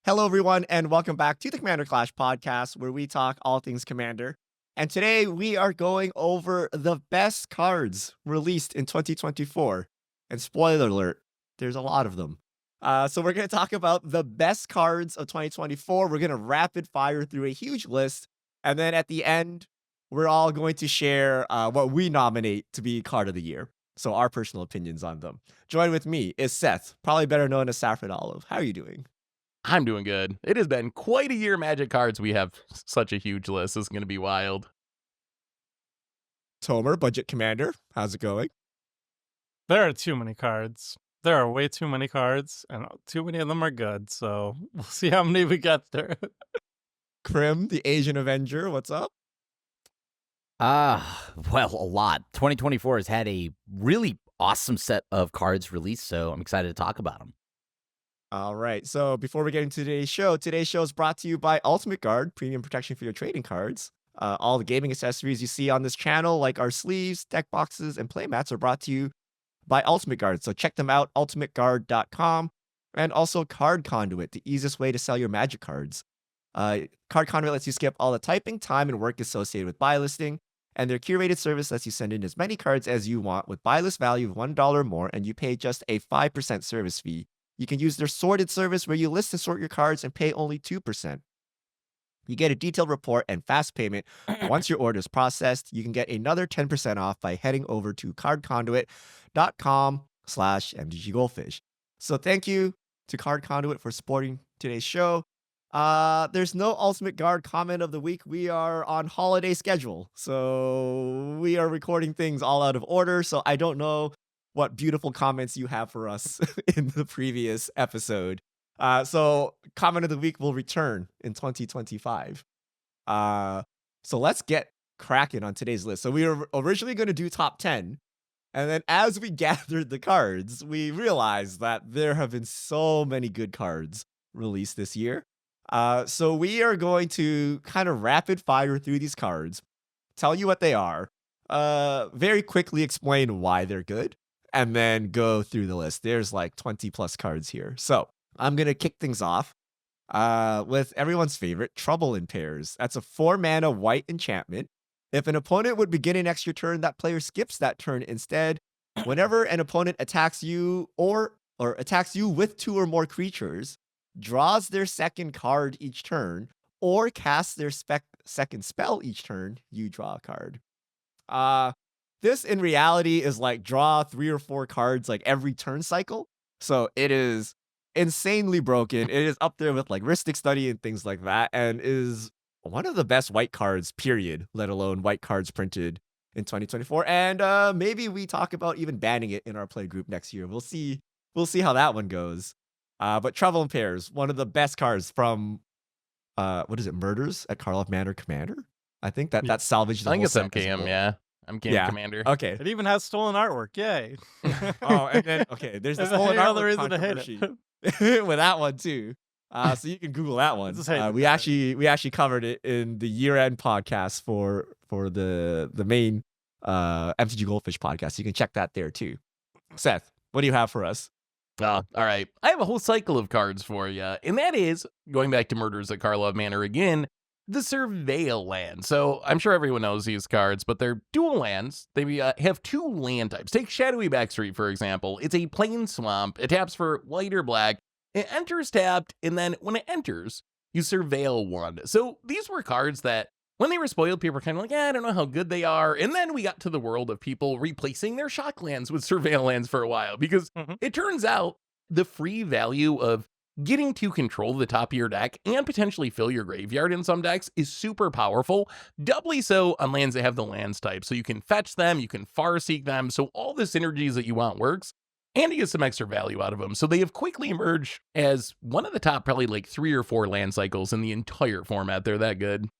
Hello, everyone, and welcome back to the Commander Clash podcast, where we talk all things Commander. And today we are going over the best cards released in 2024. And spoiler alert, there's a lot of them. So we're going to talk about the best cards of 2024. We're going to rapid fire through a huge list. And then at the end, we're all going to share what we nominate to be card of the year. So our personal opinions on them. Join with me is Seth, probably better known as Saffron Olive. How are you doing? I'm doing good. It has been quite a year, Magic cards. We have such a huge list. This is going to be wild. Tomer, Budget Commander, how's it going? There are too many cards. There are way too many cards, and too many of them are good, so we'll see how many we get there. Krim, the Asian Avenger, what's up? Well, a lot. 2024 has had a really awesome set of cards released, so I'm excited to talk about them. All right, so before we get into today's show is brought to you by Ultimate Guard, premium protection for your trading cards. All the gaming accessories you see on this channel, like our sleeves, deck boxes, and playmats, are brought to you by Ultimate Guard. So check them out, ultimateguard.com, and also Card Conduit, the easiest way to sell your Magic cards. Card Conduit lets you skip all the typing, time, and work associated with buy listing, and their curated service lets you send in as many cards as you want with buy list value of $1 or more, and you pay just a 5% service fee. You can use their sorted service where you list and sort your cards and pay only 2%. You get a detailed report and fast payment. Once your order is processed, you can get another 10% off by heading over to cardconduit.com/mdggoldfish. So thank you to Card Conduit for supporting today's show. There's no Ultimate Guard comment of the week. We are on holiday schedule, so we are recording things all out of order. So I don't know what beautiful comments you have for us in the previous episode. So comment of the week will return in 2025. So let's get cracking on today's list. So we were originally going to do top 10. And then as we gathered the cards, we realized that there have been so many good cards released this year. So we are going to kind of rapid fire through these cards, tell you what they are, very quickly explain why they're good, and then go through the list. There's like 20 plus cards here. So I'm going to kick things off with everyone's favorite, Trouble in Pairs. That's a 4-mana white enchantment. If an opponent would begin an extra turn, that player skips that turn instead. Whenever an opponent attacks you or attacks you with 2 or more creatures, draws their second card each turn, or casts their second spell each turn, you draw a card. This in reality is like draw 3 or 4 cards like every turn cycle. So it is insanely broken. It is up there with like Rhystic Study and things like that, and is one of the best white cards, period, let alone white cards printed in 2024. And maybe we talk about even banning it in our play group next year. We'll see how that one goes. But Trouble in Pairs, one of the best cards from what is it, Murders at Karlov Manor Commander? I think that's salvaged. I think it's MKM, yeah. MKM Commander. Okay. It even has stolen artwork. Yay. Oh, and then there's the stolen artwork controversy with that one too. So you can Google that one. We actually covered it in the year-end podcast for the main MTG Goldfish podcast. You can check that there too. Seth, what do you have for us? All right. I have a whole cycle of cards for you, and that is, going back to Murders at Karlov Manor again, the Surveil Lands. So I'm sure everyone knows these cards, but they're dual lands. They have 2 land types. Take Shadowy Backstreet, for example. It's a plain swamp. It taps for white or black. It enters tapped, and then when it enters, you surveil 1. So these were cards that, when they were spoiled, people were kind of like, I don't know how good they are. And then we got to the world of people replacing their shock lands with Surveil Lands for a while, because it turns out the free value of getting to control the top of your deck and potentially fill your graveyard in some decks is super powerful, doubly so on lands that have the lands type. So you can fetch them, you can far seek them, so all the synergies that you want works, and you get some extra value out of them. So they have quickly emerged as one of the top probably like 3 or 4 land cycles in the entire format. They're that good.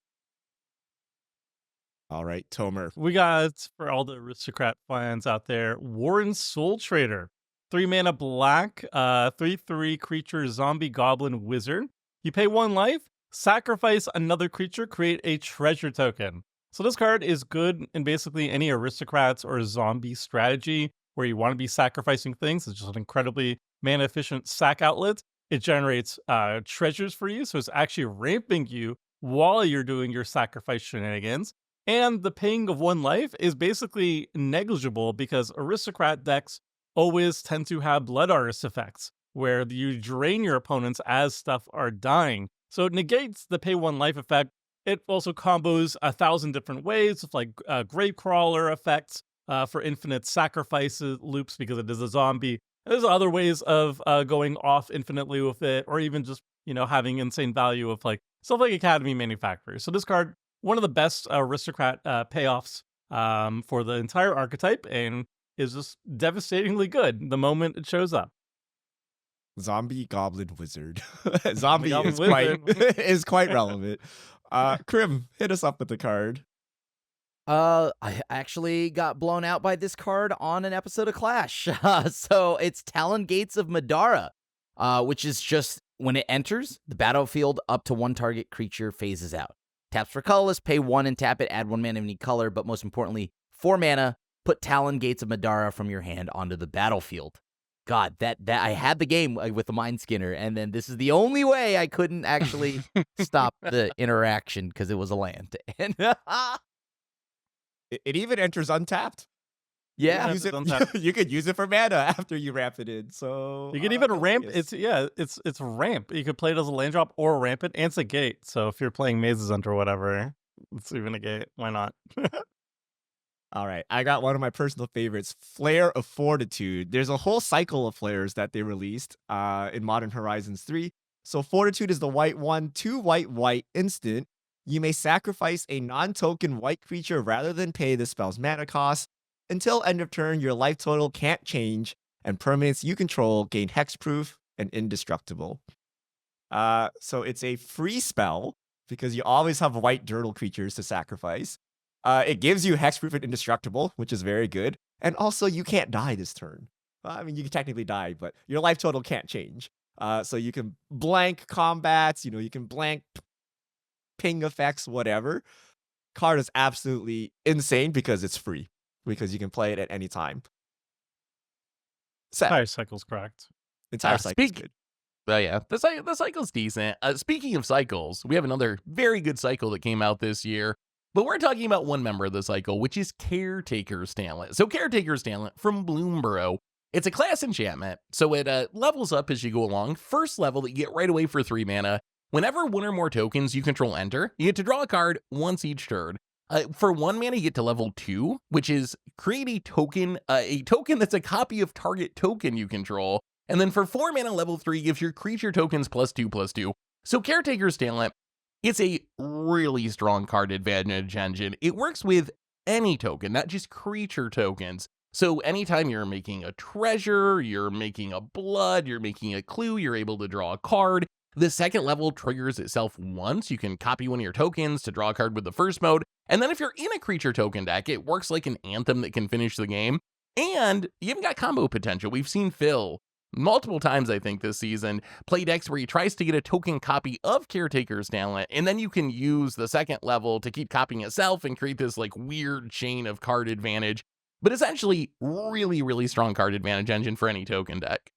All right, Tomer. We got, for all the aristocrat fans out there, Warren Soultrader. 3-mana black, 3/3 creature zombie goblin wizard. You pay 1 life, sacrifice another creature, create a treasure token. So this card is good in basically any aristocrats or zombie strategy where you want to be sacrificing things. It's just an incredibly mana efficient sack outlet. It generates treasures for you, so it's actually ramping you while you're doing your sacrifice shenanigans. And the paying of 1 life is basically negligible because aristocrat decks always tend to have blood artist effects, where you drain your opponents as stuff are dying. So it negates the pay 1 life effect. It also combos 1,000 different ways with like Gravecrawler effects for infinite sacrifices loops because it is a zombie. There's other ways of going off infinitely with it, or even just, having insane value of like stuff like Academy Manufacturers. So this card, one of the best aristocrat payoffs for the entire archetype, and is just devastatingly good the moment it shows up. Zombie Goblin Wizard. Zombie Goblin is Wizard. is quite relevant. Krim, hit us up with the card. I actually got blown out by this card on an episode of Clash. So it's Talon Gates of Madara, which is just when it enters the battlefield, up to 1 target creature phases out. Taps for colorless, pay 1 and tap it, add 1 mana of any color, but most importantly, 4 mana, put Talon Gates of Madara from your hand onto the battlefield. God, that I had the game with the Mind Skinner, and then this is the only way I couldn't actually stop the interaction because it was a land. And It even enters untapped. yeah, Use it, untapped. you could use it for mana after you ramp it in. So You can even ramp. yes. It's ramp. You could play it as a land drop or ramp it, and it's a gate. So if you're playing Mazes Hunt or whatever, it's even a gate. Why not? All right, I got one of my personal favorites, Flare of Fortitude. There's a whole cycle of flares that they released in Modern Horizons 3. So Fortitude is the white one, 2 white instant. You may sacrifice a non-token white creature rather than pay the spell's mana cost. Until end of turn, your life total can't change, and permanents you control gain hexproof and indestructible. So it's a free spell because you always have white Dirtle creatures to sacrifice. It gives you hexproof and indestructible, which is very good. And also, you can't die this turn. I mean, you can technically die, but your life total can't change. So you can blank combats, you can blank ping effects, whatever. Card is absolutely insane because it's free, because you can play it at any time. Entire cycle's correct. Entire cycle is good. But yeah, the cycle's decent. Speaking of cycles, we have another very good cycle that came out this year. But we're talking about one member of the cycle, which is Caretaker's Talent. So Caretaker's Talent from Bloomburrow. It's a class enchantment, so it levels up as you go along. First level that you get right away for 3 mana. Whenever 1 or more tokens you control enter, you get to draw a card once each turn. For 1 mana, you get to level 2, which is create a token that's a copy of target token you control. And then for 4 mana, level 3 gives your creature tokens +2/+2. So Caretaker's Talent, it's a really strong card advantage engine. It works with any token, not just creature tokens. So anytime you're making a treasure, you're making a blood, you're making a clue, you're able to draw a card. The second level triggers itself once. You can copy 1 of your tokens to draw a card with the first mode. And then if you're in a creature token deck, it works like an anthem that can finish the game. And you even got combo potential. We've seen Phil multiple times, I think, this season, play decks where he tries to get a token copy of Caretaker's Talent, and then you can use the second level to keep copying itself and create this like weird chain of card advantage. But essentially, really, really strong card advantage engine for any token deck.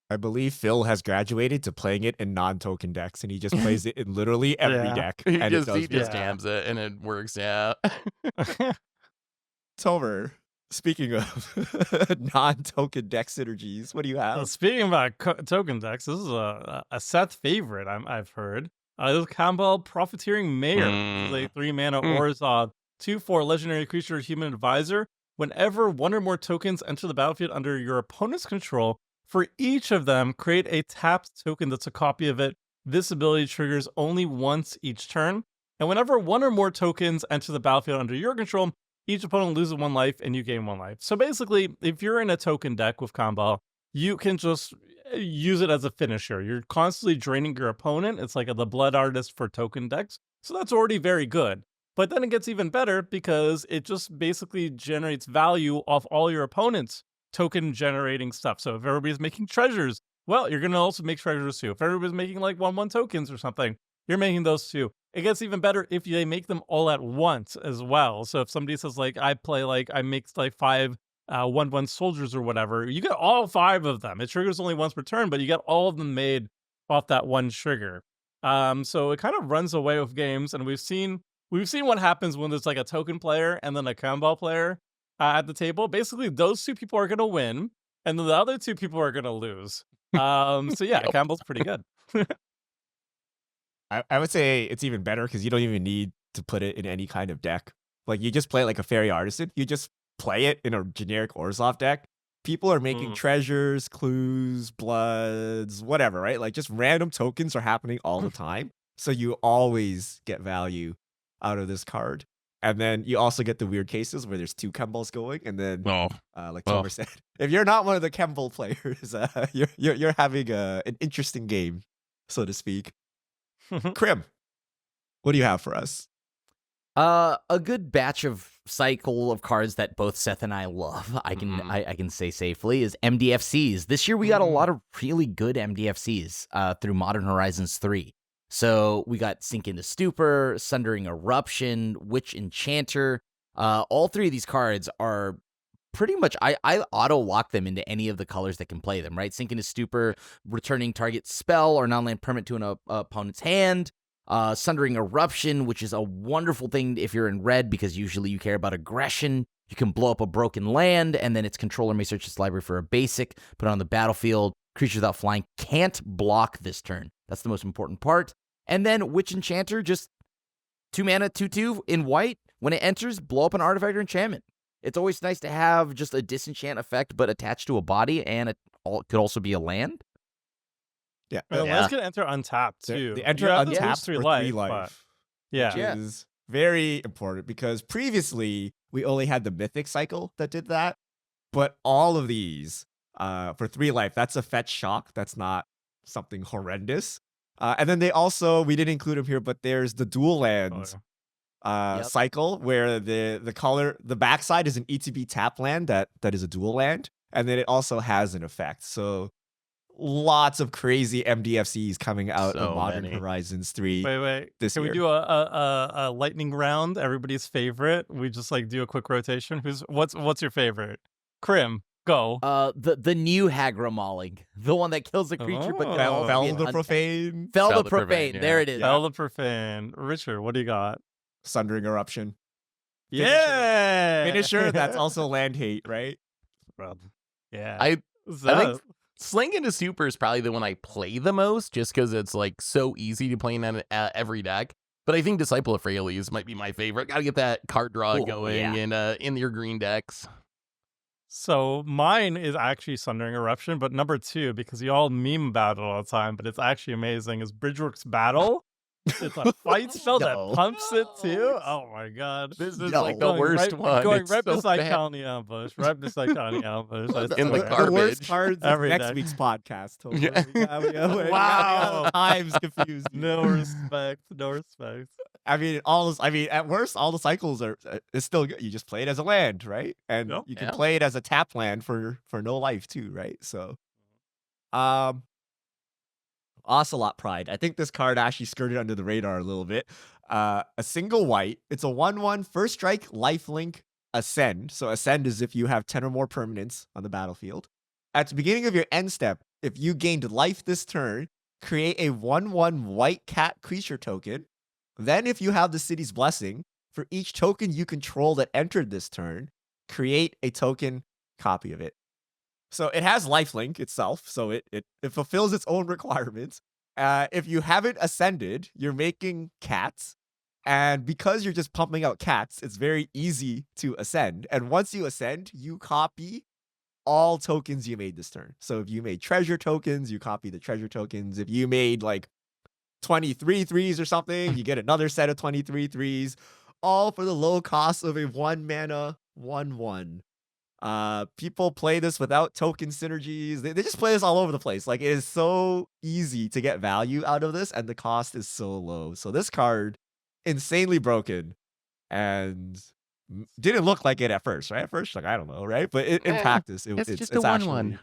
I believe Phil has graduated to playing it in non-token decks, and he just plays it in literally every Yeah. deck. He And just it does jams it, and it works, yeah. Tomer, speaking of non-token deck synergies, what do you have? Speaking about token decks, this is a Seth favorite I've heard. This is Kambal Profiteering Mayor. This is a 3 mana Urza 2/4 legendary creature human advisor. Whenever 1 or more tokens enter the battlefield under your opponent's control, for each of them, create a tapped token that's a copy of it. This ability triggers only once each turn. And whenever 1 or more tokens enter the battlefield under your control, each opponent loses 1 life and you gain 1 life. So basically, if you're in a token deck with Kambal, you can just use it as a finisher. You're constantly draining your opponent. It's like the blood artist for token decks. So that's already very good. But then it gets even better because it just basically generates value off all your opponents' token generating stuff. So if everybody's making treasures, well, you're going to also make treasures too. If everybody's making like 1/1 tokens or something, you're making those too. It gets even better if they make them all at once as well. So if somebody says like, I make like 5 1/1 soldiers or whatever, you get all 5 of them. It triggers only once per turn, but you get all of them made off that one trigger. So it kind of runs away with games, and we've seen what happens when there's like a token player and then a Kambal player at the table. Basically, those 2 people are going to win, and then the other 2 people are going to lose. So yeah, Kambal's pretty good. I would say it's even better because you don't even need to put it in any kind of deck. Like, you just play it like a Fairy Artisan. You just play it in a generic Orzhov deck. People are making treasures, clues, bloods, whatever, right? Like, just random tokens are happening all the time. So you always get value out of this card. And then you also get the weird cases where there's 2 Kembals going. And then, like Tomer said, if you're not one of the Kembal players, you're having an interesting game, so to speak. Krim, what do you have for us? A good batch of cycle of cards that both Seth and I love, I can say safely, is MDFCs. This year we got a lot of really good MDFCs through Modern Horizons 3. So we got Sink into Stupor, Sundering Eruption, Witch Enchanter. All 3 of these cards are pretty much, I auto-lock them into any of the colors that can play them, right? Sink into Stupor, returning target spell or non-land permanent to an opponent's hand. Sundering Eruption, which is a wonderful thing if you're in red, because usually you care about aggression. You can blow up a broken land, and then its controller may search its library for a basic, put it on the battlefield. Creatures without flying can't block this turn. That's the most important part. And then Witch Enchanter, just 2 mana, 2/2 in white. When it enters, blow up an artifact or enchantment. It's always nice to have just a disenchant effect, but attached to a body, and it could also be a land. Yeah. The lands can enter untapped too. They enter You have to untapped lose for 3 life. but- Yeah. Which is very important because previously we only had the Mythic cycle that did that. But all of these, for 3 life, that's a fetch shock. That's not something horrendous. And then they also, we didn't include them here, but there's the dual lands cycle where the backside is an ETB tap land that is a dual land. And then it also has an effect. So lots of crazy MDFCs coming out of Modern Horizons 3. Wait. Can we do a lightning round? Everybody's favorite. We just like do a quick rotation. What's your favorite? Krim, go. The new Hagra Mauling, the one that kills a creature but Fel the Profane. Fel the Profane. There it is. Fel the Profane. Richard, what do you got? Sundering Eruption. Yeah. Finisher. That's also land hate, right? Yeah. I think Sling into Super is probably the one I play the most, just because it's like so easy to play in every deck. But I think Disciple of Freyalise might be my favorite. Gotta get that card draw going in your green decks. So mine is actually Sundering Eruption, but number 2, because you all meme about it all the time, but it's actually amazing, is Bridgeworks Battle. It's a fight spell that pumps it too. Oh my god. This is like the worst one. Going it's right so beside bad. Colony Ambush. Right beside Colony Ambush. In the The garbage. worst cards of Every next deck. week's podcast. Tomer. Yeah. Wow. Times confused. No respect. I mean, at worst, all the cycles are it's still good. You just play it as a land, right? And you can play it as a tap land for no life too, right? So, Ocelot Pride. I think this card actually skirted under the radar a little bit. A single white. It's a 1/1 first strike, lifelink, ascend. So ascend is if you have 10 or more permanents on the battlefield. At the beginning of your end step, if you gained life this turn, create a 1/1 white cat creature token. Then if you have the City's Blessing, for each token you control that entered this turn, create a token copy of it. So it has lifelink itself, so it fulfills its own requirements. If you haven't ascended, you're making cats. And because you're just pumping out cats, it's very easy to ascend. And once you ascend, you copy all tokens you made this turn. So if you made treasure tokens, you copy the treasure tokens. If you made like 23 threes or something, you get another set of 23 threes, all for the low cost of a 1 mana 1/1. People play this without token synergies. They just play this all over the place. Like, it is so easy to get value out of this, and the cost is so low. So this card, insanely broken, and didn't look like it at first, right? At first, like, I don't know, right? But in practice, it's just a 1/1.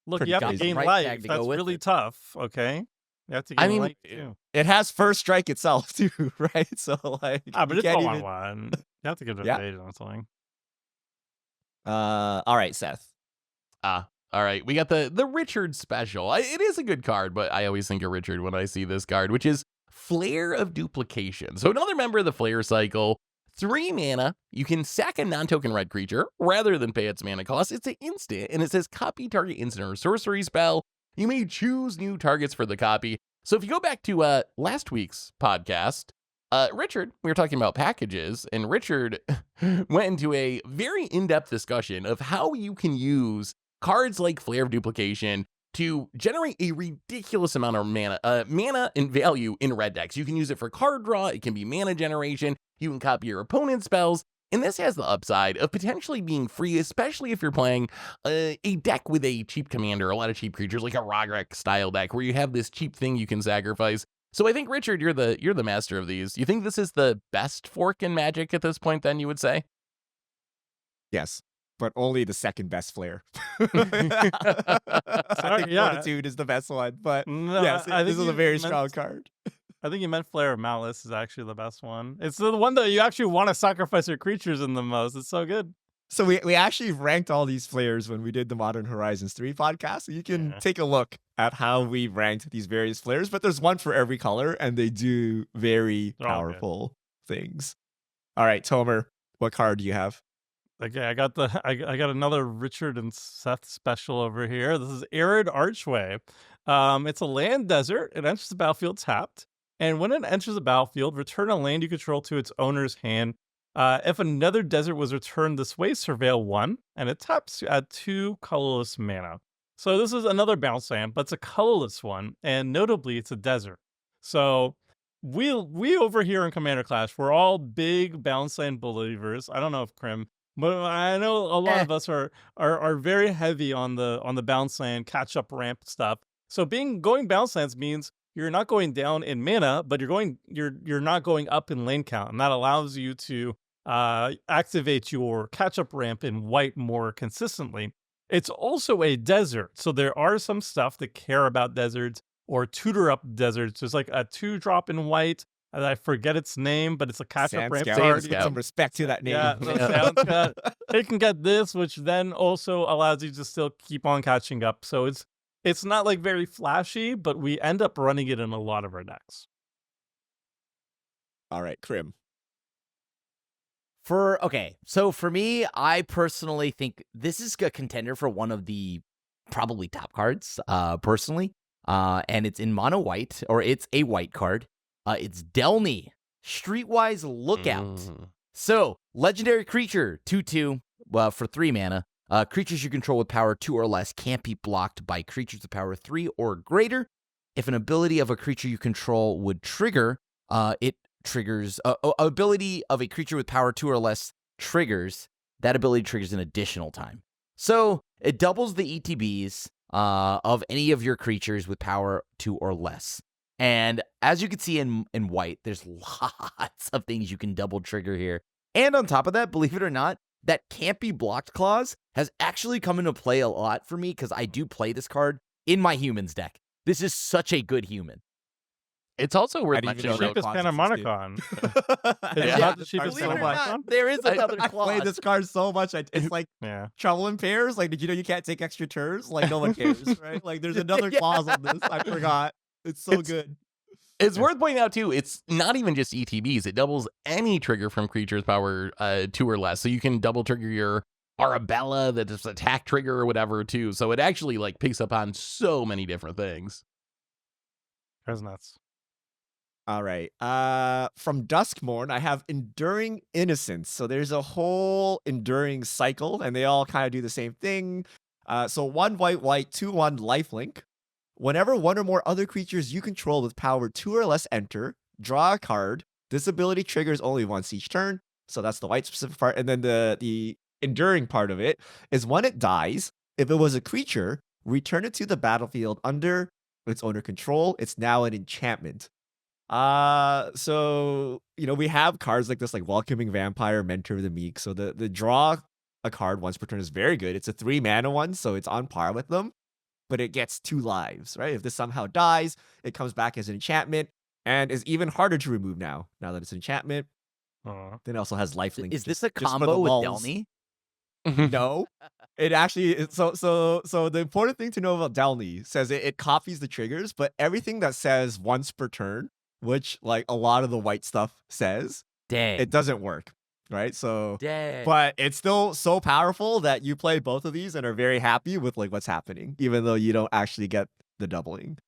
Look, you have to crazy. gain Right life. tag to That's go with really it. tough, okay? You have to gain life too. it has first strike itself too, right? So like, But you it's a can't 1/1. You have to give it a fade on something. All right, Seth. All right. We got the Richard special. It is a good card, but I always think of Richard when I see this card, which is Flare of Duplication. So another member of the Flare cycle. 3 mana, you can sack a non-token red creature rather than pay its mana cost. It's an instant, and it says copy target instant or sorcery spell. You may choose new targets for the copy. So if you go back to last week's podcast, Richard, we were talking about packages, and Richard went into a very in-depth discussion of how you can use cards like Flare of Duplication to generate a ridiculous amount of mana and value in red decks. You can use it for card draw, it can be mana generation, you can copy your opponent's spells, and this has the upside of potentially being free, especially if you're playing a deck with a cheap commander, a lot of cheap creatures, like a Rogrek style deck, where you have this cheap thing you can sacrifice. So I think, Richard, you're the master of these. You think this is the best fork in Magic at this point, then, you would say? Yes, but only the second best Flare. I think Fortitude is the best one, but No, yes, I this think is a you very meant- strong card. I think you meant Flare of Malice is actually the best one. It's the one that you actually want to sacrifice your creatures in the most. It's so good. So we actually ranked all these flares when we did the Modern Horizons 3 podcast. So you can take a look at how we ranked these various flares, but there's one for every color, and they do very They're all good. powerful things. All right, Tomer, what card do you have? Okay, I got another Richard and Seth special over here. This is Arid Archway. It's a land desert. It enters the battlefield tapped, and when it enters the battlefield, return a land you control to its owner's hand. If another desert was returned this way, Surveil 1, and it taps to add 2 colorless mana. So this is another bounce land, but it's a colorless one, and notably, it's a desert. So we over here in Commander Clash, we're all big bounce land believers. I don't know if Krim, but I know a lot of us are very heavy on the bounce land catch up ramp stuff. So going bounce lands means you're not going down in mana, but you're not going up in lane count, and that allows you to activate your catch up ramp in white more consistently. It's also a desert, so there are some stuff that care about deserts or tutor up deserts. There's like a 2-drop in white, and I forget its name, but it's a catch up ramp. Sand Scout. Some respect to that name. Yeah, Sand Scout. It can get this, which then also allows you to still keep on catching up. So it's not like very flashy, but we end up running it in a lot of our decks. All right, Krim. So for me, I personally think this is a contender for one of the probably top cards, personally. And it's in mono white, or it's a white card. It's Denley, Streetwise Lookout. So, legendary creature, 2/2, for 3 mana. Creatures you control with power 2 or less can't be blocked by creatures with power 3 or greater. If an ability of a creature you control would trigger, it triggers ability of a creature with power 2 or less triggers. That ability triggers an additional time. So it doubles the ETBs of any of your creatures with power 2 or less. And as you can see in white, there's lots of things you can double trigger here. And on top of that, believe it or not, that can't be blocked clause has actually come into play a lot for me because I do play this card in my humans deck. This is such a good human. It's also worth I didn't even mentioning. know Cheapest that Mana clause Monicon. existed. It's not the cheapest Believe it or Mana not, Monicon. there is another I clause. play this card so much. It's like Yeah. trouble in pairs. Like, did you know you can't take extra turns? Like, no one cares, right? Like, there's another clause on this. I forgot. It's so good. It's worth pointing out, too, it's not even just ETBs. It doubles any trigger from creatures power 2 or less. So you can double trigger your Arabella, that's attack trigger or whatever, too. So it actually like picks up on so many different things. That's nuts. All right. From Duskmorn, I have Enduring Innocence. So there's a whole enduring cycle, and they all kind of do the same thing. So 1 white, 2/1 lifelink. Whenever one or more other creatures you control with power 2 or less enter, draw a card. This ability triggers only once each turn. So that's the white specific part. And then the enduring part of it is when it dies, if it was a creature, return it to the battlefield under its owner control. It's now an enchantment. So, we have cards like this, like Welcoming Vampire, Mentor of the Meek. So the draw a card once per turn is very good. It's a 3 mana one, so it's on par with them, but it gets 2 lives, right? If this somehow dies, it comes back as an enchantment and is even harder to remove now that it's an enchantment. Then it also has lifelink. Is this a just for combo the with lulz. Denley? No. It actually so the important thing to know about Denley says it copies the triggers, but everything that says once per turn, which like a lot of the white stuff says, Dang. it doesn't work. Right? So Dang. but it's still so powerful that you play both of these and are very happy with like what's happening, even though you don't actually get the doubling.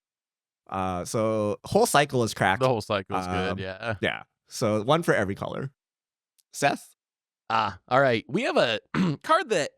So whole cycle is cracked. The whole cycle is good, yeah. Yeah. So one for every color. Seth? All right. We have a card that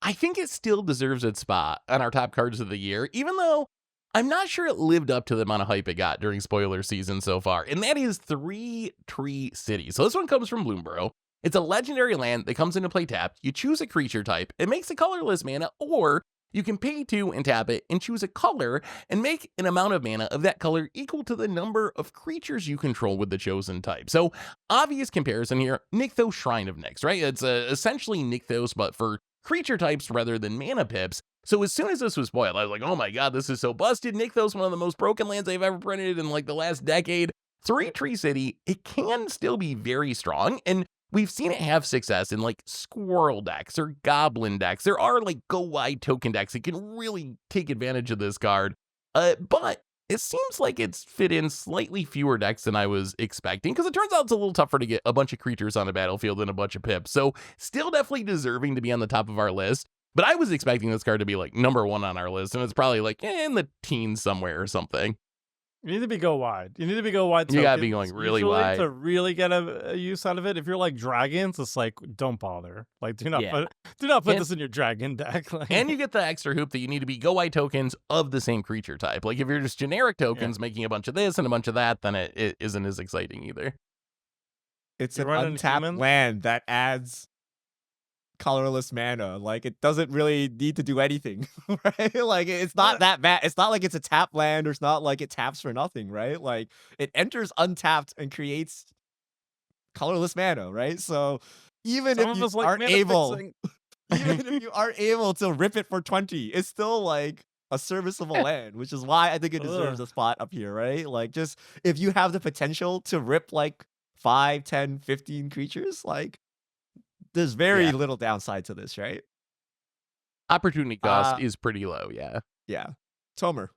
I think it still deserves its spot on our top cards of the year, even though I'm not sure it lived up to the amount of hype it got during spoiler season so far, and that is 3 Tree City. So this one comes from Bloomborough. It's a legendary land that comes into play tapped. You choose a creature type. It makes a colorless mana, or you can pay 2 and tap it and choose a color and make an amount of mana of that color equal to the number of creatures you control with the chosen type. So obvious comparison here, Nykthos Shrine of Nyx, right? It's essentially Nykthos, but for creature types rather than mana pips. So as soon as this was spoiled, I was like, oh my god, this is so busted. Nykthos, one of the most broken lands they've ever printed in like the last decade. 3 Tree City, it can still be very strong, and we've seen it have success in like squirrel decks or goblin decks. There are like go wide token decks that can really take advantage of this card. But it seems like it's fit in slightly fewer decks than I was expecting, because it turns out it's a little tougher to get a bunch of creatures on the battlefield than a bunch of pips. So still definitely deserving to be on the top of our list. But I was expecting this card to be like number 1 on our list, and it's probably like in the teens somewhere or something. You need to be go wide. You need to be go wide. You gotta be going really wide to really get a use out of it. If you're like dragons, it's like don't bother. Like do not put this in your dragon deck. Like, and you get the extra hoop that you need to be go wide tokens of the same creature type. Like if you're just generic tokens making a bunch of this and a bunch of that, then it isn't as exciting either. It's an untapped land that adds colorless mana. Like it doesn't really need to do anything, right? Like it's not that bad. It's not like it's a tap land, or it's not like it taps for nothing, right? Like it enters untapped and creates colorless mana, right? So even if you aren't able even if you aren't able to rip it for 20, it's still like a serviceable land, which is why I think it deserves a spot up here, right? Like just if you have the potential to rip like 5, 10, 15 creatures, like there's very little downside to this, right? Opportunity cost is pretty low, yeah. Yeah. Tomer.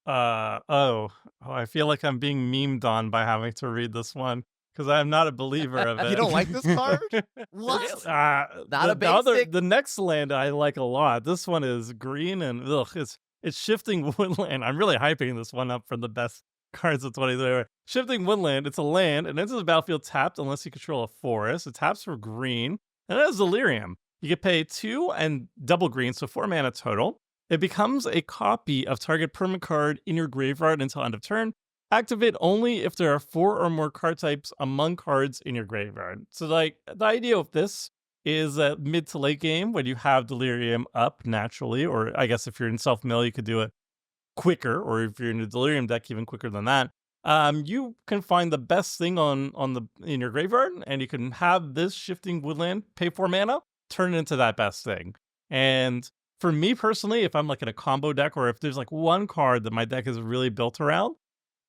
I feel like I'm being memed on by having to read this one, because I am not a believer of it. You don't like this card? What? Not a basic. The next land I like a lot. This one is green and it's Shifting Woodland. I'm really hyping this one up for the best cards of 2023. Shifting Woodland, it's a land, and enters the battlefield tapped unless you control a forest. It taps for green, and it has Delirium. You can pay 2 and double green, so 4 mana total. It becomes a copy of target permanent card in your graveyard until end of turn. Activate only if there are 4 or more card types among cards in your graveyard. So like the idea of this is that mid to late game, when you have Delirium up naturally, or I guess if you're in self-mill, you could do it quicker, or if you're in a Delirium deck, even quicker than that. You can find the best thing in your graveyard, and you can have this Shifting Woodland pay 4 mana, turn it into that best thing. And for me personally, if I'm like in a combo deck, or if there's like one card that my deck is really built around,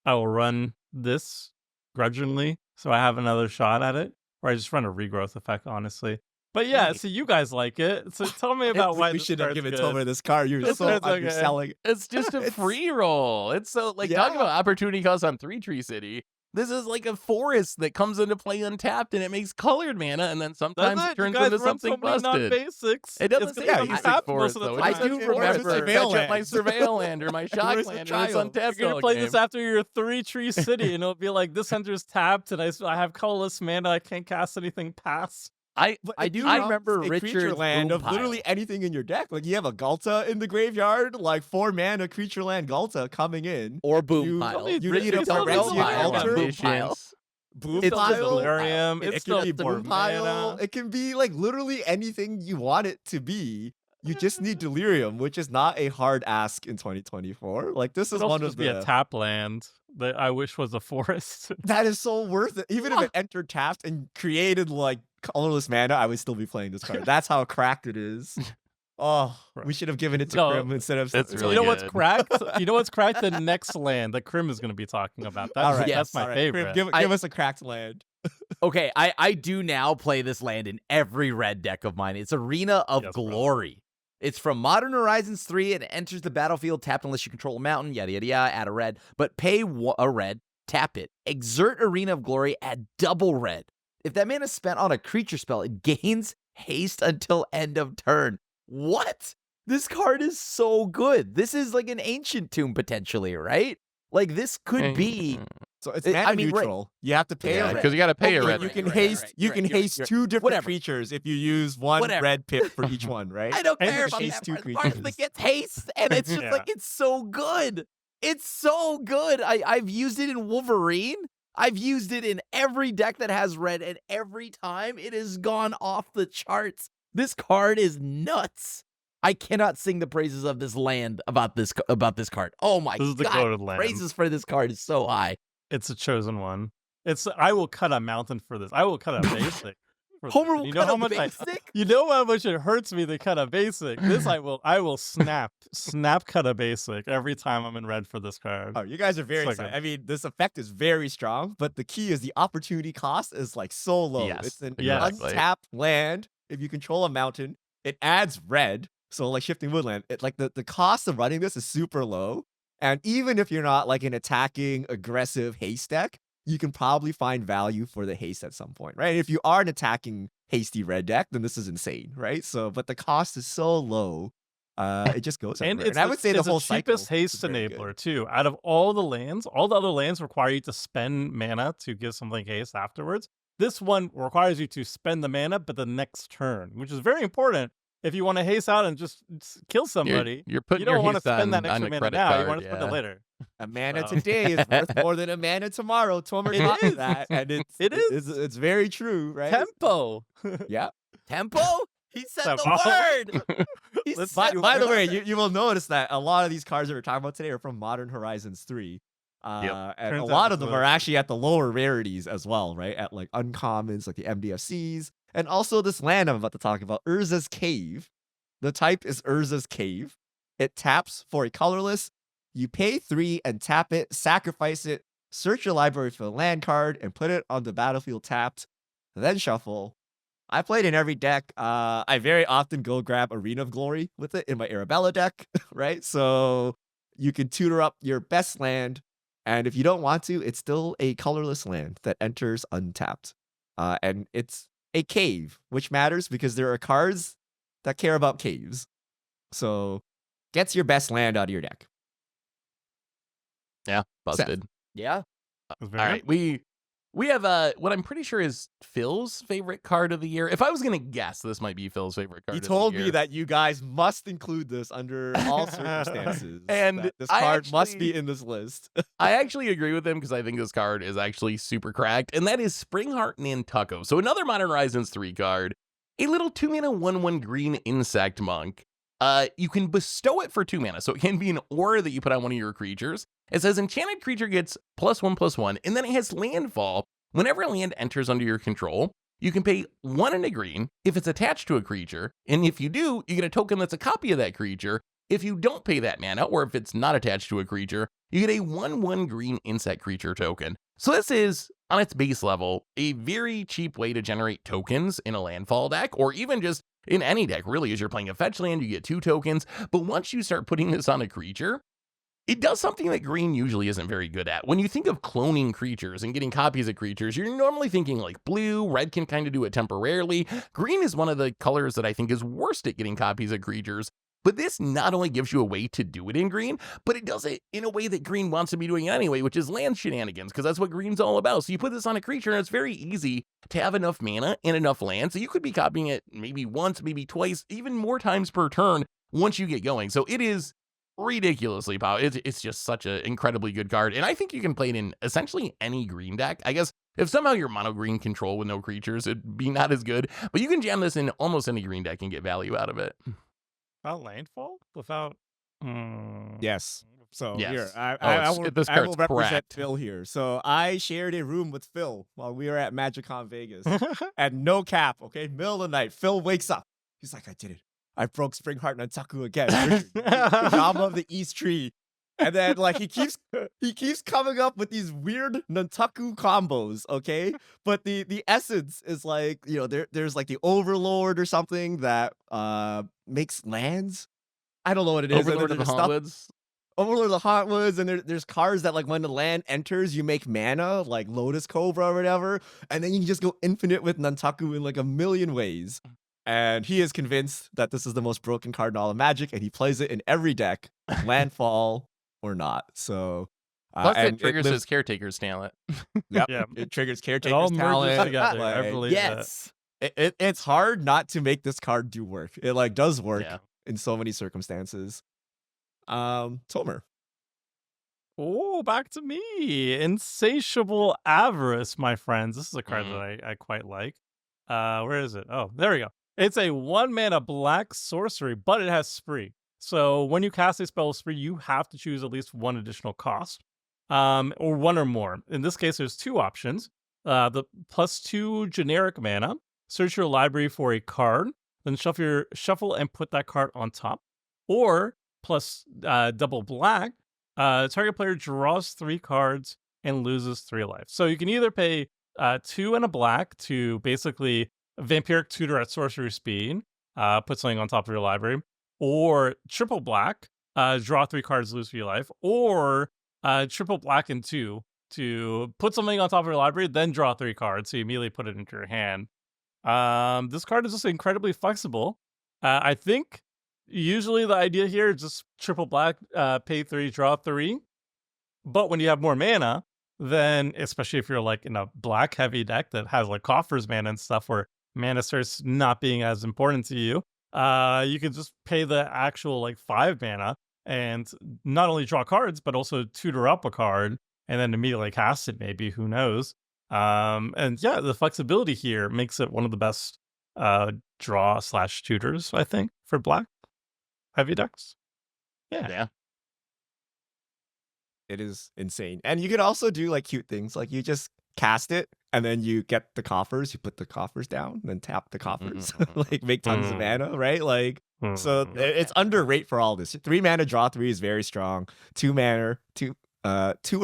I will run this grudgingly, so I have another shot at it, or I just run a regrowth effect, honestly. But yeah, so you guys like it. So tell me about why we should have given Tomer this card. You're so underselling. It's just a free roll. It's so like talking about opportunity cost on 3 Tree City. This is like a forest that comes into play untapped, and it makes colored mana, and then sometimes it turns into something busted. Basics. It doesn't say basic forest though. I do remember fetch up my Surveil Land or my Shock Land, and it's untapped. You're gonna play this after your 3 Tree City, and it'll be like this enters tapped, and I have colorless mana. I can't cast anything past. I do remember Richard's land of literally anything in your deck. Like you have a Galta in the graveyard, like 4 mana creature land Galta coming in, or boom pile. You need a Phyrexian Altar. Boom pile. Delirium. It can be boom pile. It can be like literally anything you want it to be. You just need Delirium, which is not a hard ask in 2024. Like this is one of the a tap land that I wish was a forest. That is so worth it. Even if it entered tapped and created like colorless mana, I would still be playing this card. That's how cracked it is. Oh, we should have given it to Krim instead of. It's really you know good. What's cracked? You know what's cracked? The next land that Krim is going to be talking about. That's my favorite. Krim, give us a cracked land. Okay, I do now play this land in every red deck of mine. It's Arena of Yes, bro. Glory. It's from Modern Horizons 3 and it enters the battlefield tapped unless you control a mountain, yada, yada, yada, add a red. But pay a red, tap it. Exert Arena of Glory, add double red. If that mana is spent on a creature spell, it gains haste until end of turn. What? This card is so good. This is like an Ancient Tomb potentially, right? Like this could be... So it's I mana mean, neutral. You have to pay a red. because you got to pay a But red. you can right, haste. right, You right, can you're right, haste you're right. 2 different Whatever. creatures if you use 1 Whatever. red pip for each one, right? I don't And care it's about haste that 2 part. The part creatures. that gets haste, and it's just Yeah. like it's so good. It's so good. I've used it in Wolverine. I've used it in every deck that has red, and every time it has gone off the charts. This card is nuts. I cannot sing the praises of this land about this card. Oh my This is the god! goated land. Praises for this card is so high. It's a chosen one. I will cut a mountain for this. I will cut a basic. for this. Homer And will you know cut how a much basic? you know how much it hurts me to cut a basic. This I will snap cut a basic every time I'm in red for this card. Oh, you guys are very So excited. good. I mean, this effect is very strong, but the key is the opportunity cost is like so low. Yes, It's an exactly. untapped land. If you control a mountain, it adds red. So like shifting woodland, the cost of running this is super low. And even if you're not like an attacking, aggressive haste deck, you can probably find value for the haste at some point, right? If you are an attacking hasty red deck, then this is insane, right? So, but the cost is so low, it just goes And everywhere. it's I would say the it's whole cheapest cycle haste is very good. enabler too. Out of all the lands, all the other lands require you to spend mana to give something haste afterwards. This one requires you to spend the mana, but the next turn, which is very important if you want to haste out and just kill somebody. You're putting You don't your want to haste spend on that extra a mana credit now. card. You want to spend it yeah. later. A mana So- today is worth more than a mana tomorrow. Tomer It taught me is. that, and It it's very true, right? Tempo. Yeah. Tempo? He said Tempo. the word. He Let's said By the way, word. you will notice that a lot of these cards that we're talking about today are from Modern Horizons 3. And Turns a out lot of it's them a- are actually at the lower rarities as well, right? At like uncommons, like the MDFCs. And also this land I'm about to talk about, Urza's Cave. The type is Urza's Cave. It taps for a colorless. You pay 3 and tap it, sacrifice it, search your library for a land card, and put it on the battlefield tapped, then shuffle. I played in every deck. I very often go grab Arena of Glory with it in my Arabella deck, right? So you can tutor up your best land, and if you don't want to, it's still a colorless land that enters untapped. And it's a cave, which matters because there are cards that care about caves. So gets your best land out of your deck. Yeah, busted. Yeah. It's All very right, we have what I'm pretty sure is Phil's favorite card of the year. If I was gonna guess, this might be Phil's favorite card. He of told the me year. that you guys must include this under all circumstances. And that this I card must actually- be in this list. I actually agree with him because I think this card is actually super cracked, and that is Springheart Nantuko. So another Modern Horizons 3 card, a little 2-mana 1/1 green insect monk. You can bestow it for 2 mana, so it can be an aura that you put on one of your creatures. It says enchanted creature gets +1/+1, and then it has landfall. Whenever a land enters under your control, you can pay 1 and a green if it's attached to a creature, and if you do, you get a token that's a copy of that creature. If you don't pay that mana, or if it's not attached to a creature, you get a 1/1 green insect creature token. So this is, on its base level, a very cheap way to generate tokens in a landfall deck, or even just in any deck, really. As you're playing a fetch land, you get 2 tokens. But once you start putting this on a creature, it does something that green usually isn't very good at. When you think of cloning creatures and getting copies of creatures, you're normally thinking like blue. Red can kind of do it temporarily. Green is one of the colors that I think is worst at getting copies of creatures. But this not only gives you a way to do it in green, but it does it in a way that green wants to be doing it anyway, which is land shenanigans, because that's what green's all about. So you put this on a creature, and it's very easy to have enough mana and enough land. So you could be copying it maybe once, maybe twice, even more times per turn once you get going. So it is ridiculously powerful. It's just such an incredibly good card. And I think you can play it in essentially any green deck. I guess if somehow you're mono green control with no creatures, it'd be not as good. But you can jam this in almost any green deck and get value out of it. Without landfall? Without. Yes. So Yes. here, I it's- will, this I will card's represent cracked. Phil here. So I shared a room with Phil while we were at MagicCon Vegas. And no cap, okay? Middle of the night, Phil wakes up. He's like, I did it. I broke Springheart Nantuko again. Drama of the East Tree. And then like he keeps coming up with these weird Nantuko combos, okay? But the essence is like, there's like the Overlord or something that makes lands. I don't know what it is. Overlord of the Hauntwoods. Overlord of the Hauntwoods, and there's cards that like when the land enters, you make mana, like Lotus Cobra or whatever, and then you can just go infinite with Nantuko in like a million ways. And he is convinced that this is the most broken card in all of Magic, and he plays it in every deck, landfall or not. So Plus, and it triggers lives- his Caretaker's talent. Yep, Yeah. it triggers It Caretaker's all merges talent. together. I like, believe that. Yes. it's hard not to make this card do work. It like does work Yeah. in so many circumstances. Tomer. Oh, back to me. Insatiable Avarice, my friends. This is a card that I quite like. Where is it? Oh, there we go. It's a 1-mana black sorcery, but it has spree. So when you cast a spell with spree, you have to choose at least one additional cost, or one or more. In this case, there's two options. The +2 generic mana. Search your library for a card, then shuffle and put that card on top. Or plus double black. Target player draws 3 cards and loses 3 life. So you can either pay 2 and a black to basically Vampiric Tutor at sorcery speed, put something on top of your library, or triple black, draw 3 cards, lose 3 life, or triple black and 2 to put something on top of your library, then draw 3 cards, so you immediately put it into your hand. This card is just incredibly flexible. I think usually the idea here is just triple black, pay 3, draw 3. But when you have more mana, then especially if you're like in a black heavy deck that has like coffers mana and stuff where mana starts not being as important to you, you can just pay the actual like 5 mana and not only draw cards, but also tutor up a card and then immediately cast it, maybe, who knows. And yeah, the flexibility here makes it one of the best draw/tutors, I think, for black heavy decks. Yeah. It is insane. And you can also do like cute things. Like you just cast it and then you get the coffers, you put the coffers down, then tap the coffers, like make tons of mana, right? Like, so it's underrated for all this. 3 mana draw 3 is very strong. 2 or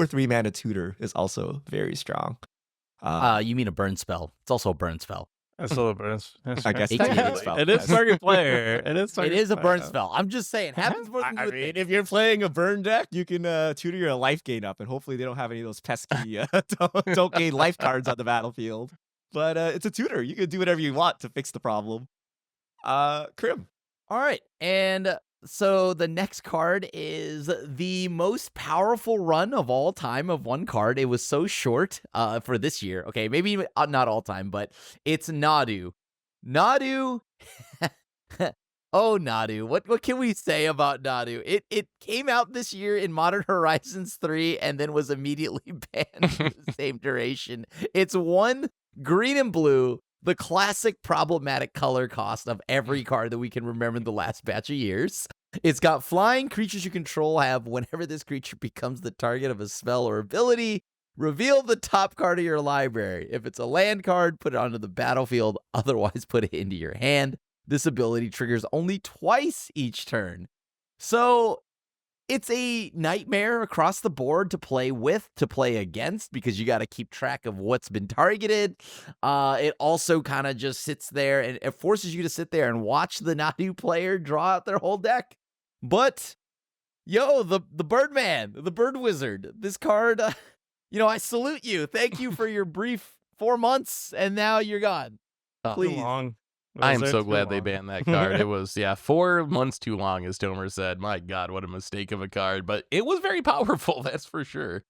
3 mana tutor is also very strong. You mean a burn spell? It's also a burn spell. That's a little bit. I guess It technically is. it's spell. It is target player. It is. It is a burn spell. I'm just saying. Happens more than you I would mean, think. if you're playing a burn deck, you can tutor your life gain up, and hopefully they don't have any of those pesky don't gain life cards on the battlefield. But it's a tutor. You can do whatever you want to fix the problem. Krim. All right. And so the next card is the most powerful run of all time of one card. It was so short for this year. Okay, maybe not all time, but it's Nadu. Nadu. Oh, Nadu. What can we say about Nadu? It came out this year in Modern Horizons 3 and then was immediately banned for the same duration. It's 1 green and blue, the classic problematic color cost of every card that we can remember in the last batch of years. It's got flying. Creatures you control have, whenever this creature becomes the target of a spell or ability, reveal the top card of your library. If it's a land card, put it onto the battlefield. Otherwise, put it into your hand. This ability triggers only twice each turn. So it's a nightmare across the board to play with, to play against, because you got to keep track of what's been targeted. It also kind of just sits there and it forces you to sit there and watch the Nadu player draw out their whole deck. But, yo, the Birdman, the Bird Wizard, this card, I salute you. Thank you for your brief 4 months, and now you're gone. Please. Too long. I am so glad they banned that card. It was, 4 months too long, as Tomer said. My God, what a mistake of a card. But it was very powerful, that's for sure.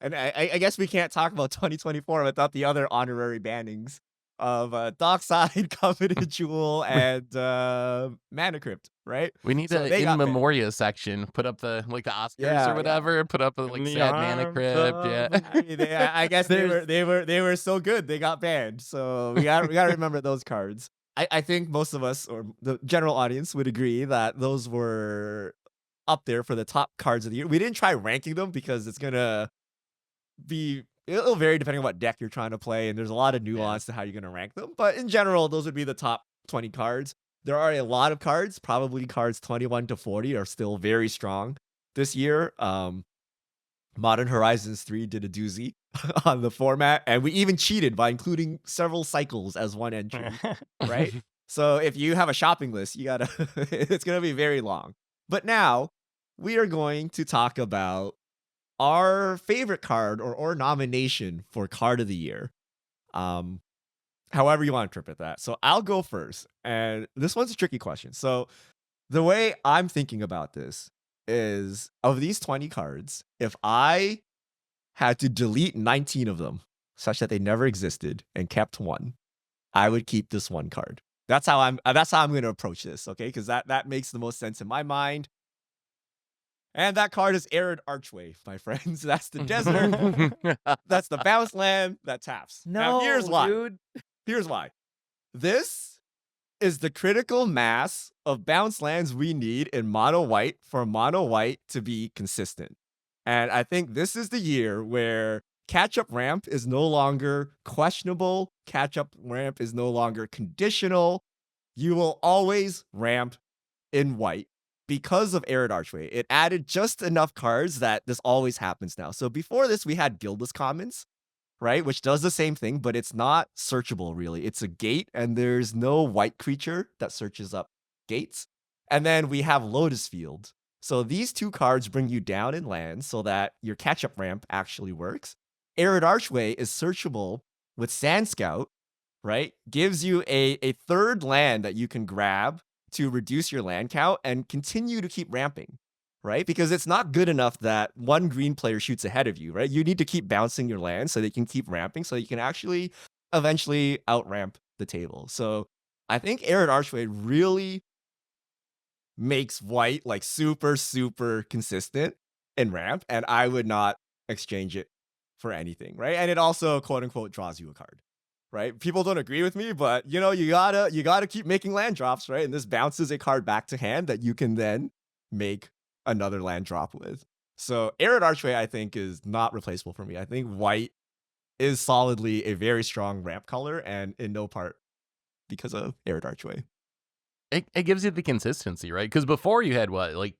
And I guess we can't talk about 2024 without the other honorary bannings of Dockside, Coveted Jewel, and Mana Crypt, right? We need So an they in got banned. memoria section. Put up the Oscars Yeah, or whatever. Put up a In the sad Mana arms Crypt. of Yeah. I mean, I guess they were so good they got banned. So we gotta remember those cards. I think most of us or the general audience would agree that those were up there for the top cards of the year. We didn't try ranking them because it's gonna be it'll vary depending on what deck you're trying to play, and there's a lot of nuance to how you're gonna rank them. But in general, those would be the top 20 cards. There are a lot of cards, probably cards 21 to 40 are still very strong. this year, Modern Horizons 3 did a doozy on the format, and we even cheated by including several cycles as one entry, right? So if you have a shopping list, you gotta it's gonna be very long. But now we are going to talk about our favorite card or nomination for card of the year. However you want to interpret that. So I'll go first, and this one's a tricky question. So the way I'm thinking about this is, of these 20 cards, if I had to delete 19 of them such that they never existed and kept one, I would keep this one card. That's how I'm going to approach this, okay? Because that makes the most sense in my mind. And that card is Arid Archway, my friends. That's the desert. That's the bounce land that taps. No, now, here's why. dude. Here's why. This is the critical mass of bounce lands we need in mono white for mono white to be consistent. And I think this is the year where catch-up ramp is no longer questionable. Catch-up ramp is no longer conditional. You will always ramp in white because of Arid Archway. It added just enough cards that this always happens now. So before this, we had Guildless Commons, right? Which does the same thing, but it's not searchable, really. It's a gate, and there's no white creature that searches up gates. And then we have Lotus Field. So these two cards bring you down in lands so that your catch-up ramp actually works. Arid Archway is searchable with Sand Scout, right? Gives you a third land that you can grab to reduce your land count and continue to keep ramping, right? Because it's not good enough that one green player shoots ahead of you, right? You need to keep bouncing your land so they can keep ramping so you can actually eventually out-ramp the table. So I think Arid Archway really makes white like super, super consistent in ramp, and I would not exchange it for anything, right? And it also, quote unquote, draws you a card, right? People don't agree with me, but you know, you gotta keep making land drops, right? And this bounces a card back to hand that you can then make another land drop with. So Arid Archway, I think, is not replaceable for me. I think white is solidly a very strong ramp color, and in no part because of Arid Archway. It gives you the consistency, right? Because before you had like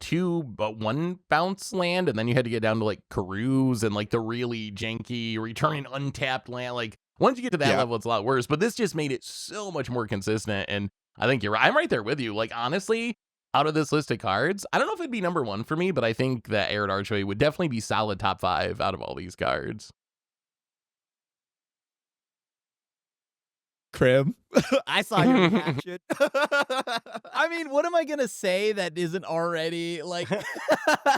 one bounce land, and then you had to get down to like Carews and like the really janky returning untapped land. Like once you get to that level, it's a lot worse. But this just made it so much more consistent. And I think you're right. I'm right there with you. Like honestly, out of this list of cards, I don't know if it'd be number one for me, but I think that Arid Archway would definitely be solid top 5 out of all these cards. Krim, I saw your reaction. I mean, what am I gonna say that isn't already like,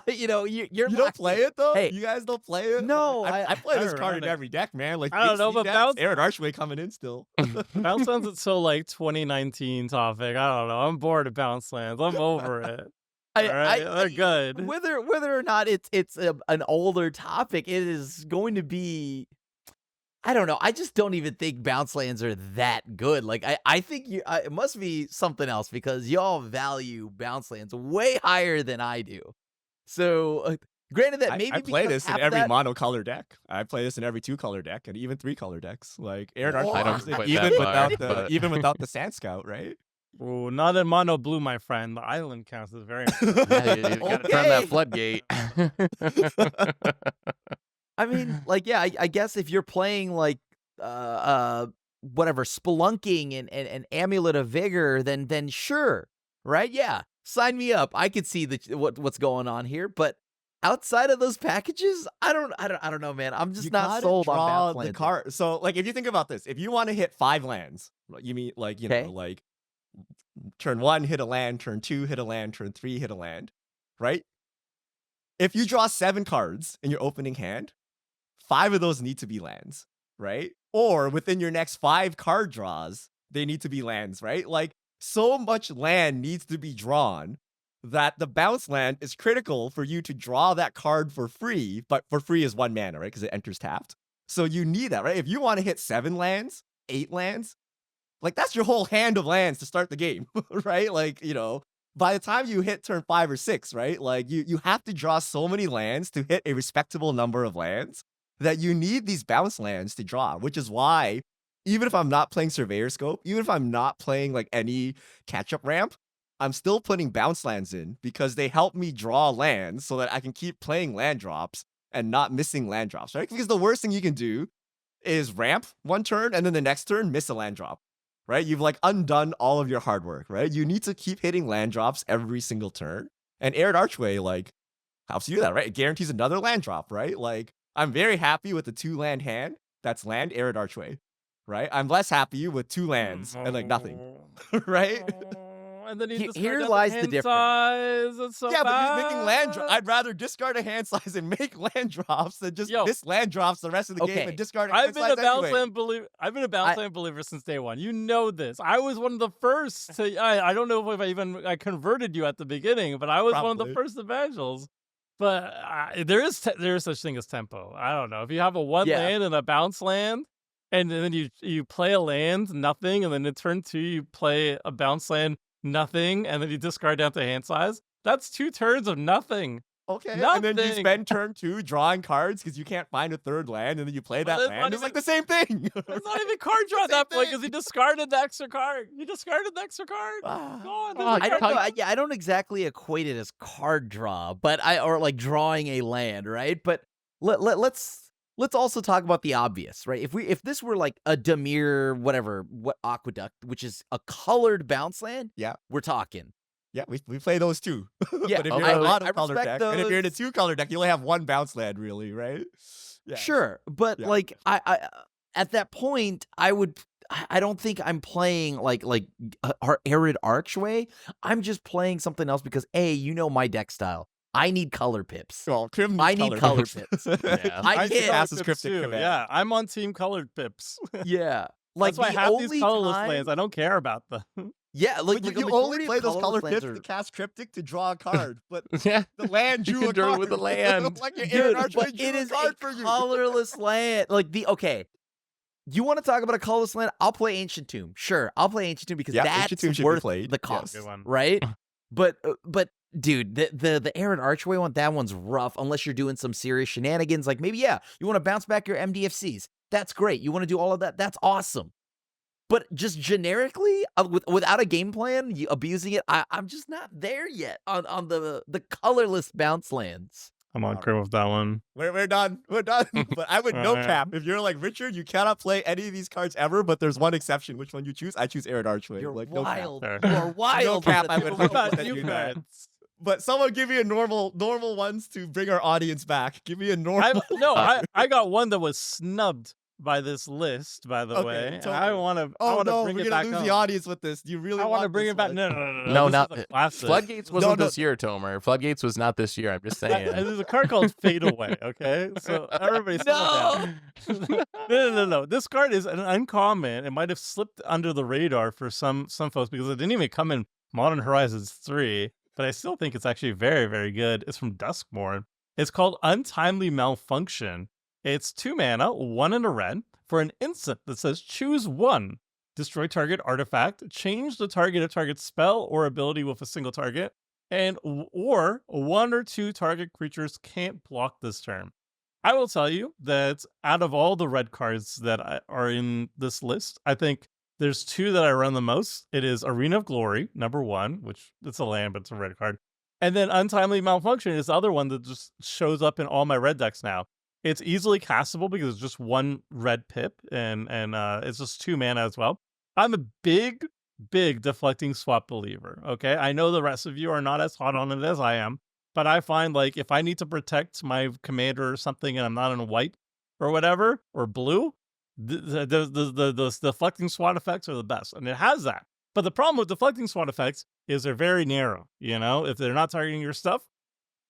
you know, you're you don't play it though. Hey, you guys don't play it. No, I play this I card in run it. every deck, man. Like I don't know, but bounce. Arid Archway coming in still. Bounce lands is so like 2019 topic. I don't know. I'm bored of bounce lands. I'm over it. They're good. Whether or not it's an older topic, it is going to be. I don't know. I just don't even think bounce lands are that good. Like I think it must be something else because y'all value bounce lands way higher than I do. So granted that maybe I play this in every that... monocolor deck. I play this in every 2-color deck and even 3-color decks. Like Arid Archway, I don't quite even that without far, but... even without the Sand Scout, right? Oh, not in mono blue, my friend. The island counts as very. Yeah, you gotta turn that floodgate. I mean, like, yeah, I guess if you're playing like whatever spelunking and Amulet of Vigor, then sure, right? Yeah, sign me up. I could see what's going on here, but outside of those packages, I don't know, man. I'm just not sold on bounce lands. The card. So, like, if you think about this, if you want to hit 5 lands, you mean like know, like turn 1 hit a land, turn 2 hit a land, turn 3 hit a land, right? If you draw 7 cards in your opening hand, 5 of those need to be lands, right? Or within your next 5 card draws, they need to be lands, right? Like, so much land needs to be drawn that the bounce land is critical for you to draw that card for free, but for free is 1 mana, right? Because it enters tapped. So you need that, right? If you want to hit 7 lands, 8 lands, like that's your whole hand of lands to start the game, right? Like, you know, by the time you hit turn 5 or 6, right? Like you have to draw so many lands to hit a respectable number of lands that you need these bounce lands to draw, which is why even if I'm not playing Surveyor Scope, even if I'm not playing like any catch-up ramp, I'm still putting bounce lands in because they help me draw lands so that I can keep playing land drops and not missing land drops, right? Because the worst thing you can do is ramp one turn and then the next turn miss a land drop, right? You've like undone all of your hard work, right? You need to keep hitting land drops every single turn. And Arid Archway like helps you do that, right? It guarantees another land drop, right? Like I'm very happy with the 2-land hand. That's land Arid Archway, right? I'm less happy with 2 lands and like nothing, right? And then he Here lies the difference. Size. It's so Yeah, but bad. he's making land drops. I'd rather discard a hand size and make land drops than just miss land drops the rest of the game and discard a hand size anyway. I've been a bounce land believer since day one. You know this. I was one of the first to. I don't know if I converted you at the beginning, but I was one of the first evangels. But there is such thing as tempo. I don't know if you have a 1 land and a bounce land, and then you play a land, nothing, and then in turn 2 you play a bounce land, nothing, and then you discard down to hand size. That's 2 turns of nothing. Okay, nothing. And then you spend turn 2 drawing cards because you can't find a 3rd land, and then you play that land. It's like the same thing. It's not even card draw at that point because he discarded the extra card. I don't exactly equate it as card draw, but or like drawing a land, right? But let's also talk about the obvious, right? If this were like a Dimir Aqueduct, which is a colored bounce land, we're talking. Yeah, we play those too. Yeah, but if you're in a lot of color deck, and if you're in a 2-color deck, you only have 1 bounce land, really, right? Yeah. Sure, but like I at that point, I don't think I'm playing like our Arid Archway. I'm just playing something else because my deck style. I need color pips. Well, I need color pips. Yeah. I can't. Passes cryptic command. Yeah, I'm on team colored pips. Yeah. Like that's why I have these colorless lands. I don't care about them. Yeah, like you only play those color pips to cast cryptic to draw a card, but the land drew you a can card with the land. like your Arid Archway drew it is a card for a you. colorless land. Like you want to talk about a colorless land? I'll play Ancient Tomb. Sure, I'll play Ancient Tomb because that's worth the cost, Good one. right? But dude, the Arid Archway one, that one's rough unless you're doing some serious shenanigans. Like maybe you want to bounce back your MDFCs. That's great. You want to do all of that. That's awesome. But just generically, without a game plan, you abusing it, I'm just not there yet on the colorless bounce lands. I'm on Grim with that one. We're done. We're done. But I would no cap. If you're like Richard, you cannot play any of these cards ever, but there's one exception. Which one you choose? I choose Arid Archway. You're like, wild. No cap. You're wild. No cap. I would What about 100% you do that. guys? But someone give me a normal ones to bring our audience back. Give me a normal. I got one that was snubbed by this list, by the way. Totally. I want to. Oh no, bring we're it gonna back lose home. the audience with this. Do you really? I want to bring this it back. one? No, not this is a classic. Floodgates wasn't this year, Tomer. Floodgates was not this year. I'm just saying. There's a card called Fade Away. Okay, so everybody slow down. No. This card is an uncommon. It might have slipped under the radar for some folks because it didn't even come in Modern Horizons 3. But I still think it's actually very, very good. It's from Duskmourn. It's called Untimely Malfunction. It's 2 mana, 1 and a red, for an instant that says choose 1. Destroy target artifact, change the target spell or ability with a single target, or 1 or 2 target creatures can't block this turn. I will tell you that out of all the red cards that are in this list, I think there's 2 that I run the most. It is Arena of Glory, number 1, which it's a land, but it's a red card. And then Untimely Malfunction is the other one that just shows up in all my red decks now. It's easily castable because it's just 1 red pip, and it's just 2 mana as well. I'm a big deflecting swap believer, okay? I know the rest of you are not as hot on it as I am, but I find like if I need to protect my commander or something and I'm not in white or whatever, or blue, the deflecting SWAT effects are the best, and it has that. But the problem with deflecting SWAT effects is they're very narrow. If they're not targeting your stuff,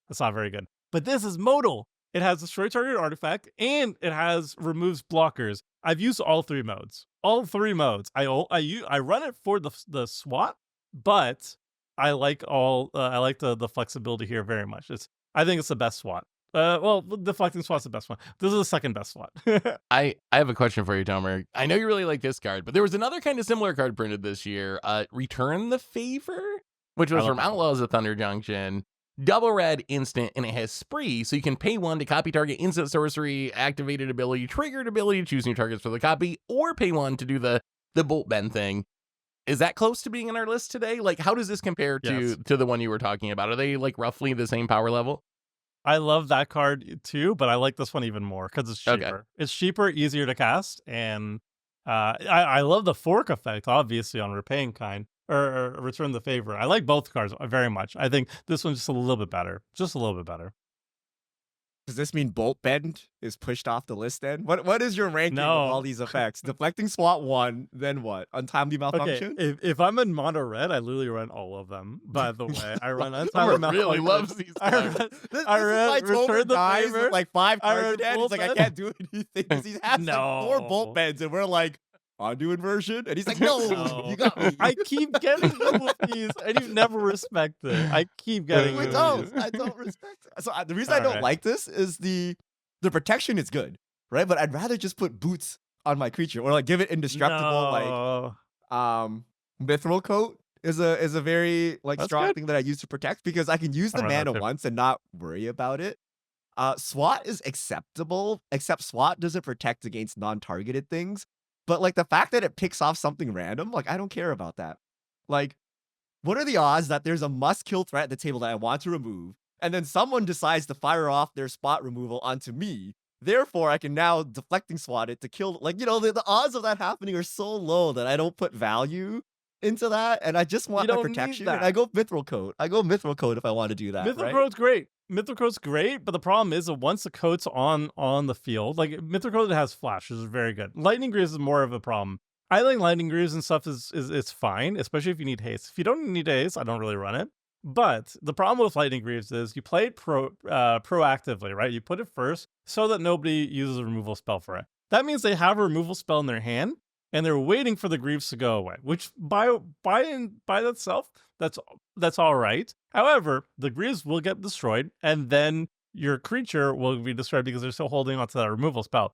that's not very good. But this is modal. It has destroy target artifact, and it has removes blockers. I've used all 3 modes. All 3 modes. I run it for the SWAT, but I like the flexibility here very much. I think it's the best SWAT. Deflecting SWAT's the best one. This is the second best SWAT. I have a question for you, Tomer. I know you really like this card, but there was another kind of similar card printed this year. Return the Favor, which was from Outlaws of Thunder Junction. Double red instant, and it has Spree, so you can pay 1 to copy target instant sorcery, activated ability, triggered ability, choose new targets for the copy, or pay 1 to do the Bolt Bend thing. Is that close to being in our list today? Like, how does this compare Yes. to the one you were talking about? Are they like roughly the same power level? I love that card too, but I like this one even more because it's cheaper. Okay. It's cheaper, easier to cast, and I love the fork effect, obviously, on Repaying Kind or Return the Favor. I like both cards very much. I think this one's just a little bit better. Just a little bit better. Does this mean Bolt Bend is pushed off the list then? What is your ranking No. of all these effects? Deflecting Swat 1, then what? Untimely Malfunction? Okay, if I'm in mono red, I literally run all of them. By the way, I run Untimely Summer Malfunction. really loves these I cards. run, This I is read why Tomer Return the dies Favor. with like 5 I cards read in hand. He's like, I Bolt can't do anything because he has like 4 No. Bolt Bends, and we're like, undo inversion? And he's like, no, No. you got me. I keep getting them with these, and you never respect it. I keep getting I them don't. with these. I don't respect it. So the reason I don't Alright. like this is the protection is good, right? But I'd rather just put boots on my creature or like give it indestructible, No. Mithril Coat is a very like That's strong good. thing that I use to protect because I can use the I run that mana too. once and not worry about it. SWAT is acceptable, except SWAT doesn't protect against non-targeted things. But like the fact that it picks off something random, like I don't care about that. Like, what are the odds that there's a must-kill threat at the table that I want to remove, and then someone decides to fire off their spot removal onto me? Therefore, I can now deflecting swat it to kill. Like, the odds of that happening are so low that I don't put value into that, and I just want You my don't need protection. that. And I go Mithril Coat. I go Mithril Coat if I want to do that. Mithril right? Coat's great. Mithril Coat's great, but the problem is that once the coat's on the field, like Mithril Coat has flash, which is very good. Lightning Greaves is more of a problem. I think Lightning Greaves and stuff is fine, especially if you need haste. If you don't need haste, I don't really run it. But the problem with Lightning Greaves is you play it proactively, right? You put it first so that nobody uses a removal spell for it. That means they have a removal spell in their hand, and they're waiting for the Greaves to go away, which by itself, that's all right. However, the Greaves will get destroyed, and then your creature will be destroyed because they're still holding onto that removal spell.